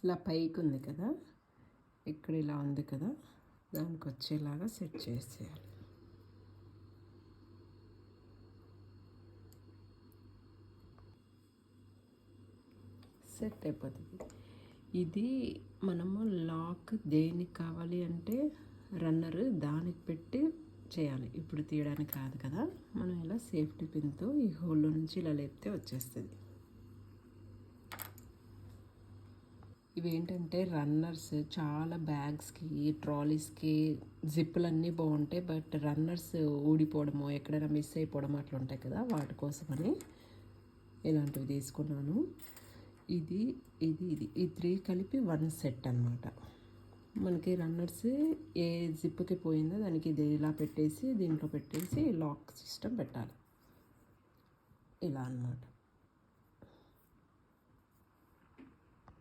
ఇలా పైకి ఉంది కదా, ఇక్కడ ఇలా ఉంది కదా, దానికి వచ్చేలాగా సెట్ చేసేయాలి. సెట్ అయిపోతుంది. ఇది మనము లాక్ దేనికి కావాలి అంటే రన్నర్ దానికి పెట్టి చేయాలి. ఇప్పుడు తీయడానికి రాదు కదా, మనం ఇలా సేఫ్టీ పిన్తో ఈ హోల్లో నుంచి ఇలా లేపితే వచ్చేస్తుంది. ఇవేంటంటే రన్నర్స్ చాలా బ్యాగ్స్కి, ట్రాలీస్కి జిప్పులన్నీ బాగుంటాయి. బట్ రన్నర్స్ ఊడిపోవడము, ఎక్కడైనా మిస్ అయిపోవడం అట్లా ఉంటాయి కదా, వాటి కోసమని ఇలాంటివి తీసుకున్నాను. ఇది ఇది ఇది ఈ 3 కలిపి 1 సెట్ అన్నమాట. మనకి రన్నర్స్ ఏ జిప్కి పోయిందో దానికి ఇది ఇలా పెట్టేసి దీంట్లో పెట్టేసి లాక్ సిస్టమ్ పెట్టాలి. ఇలా అన్నమాట.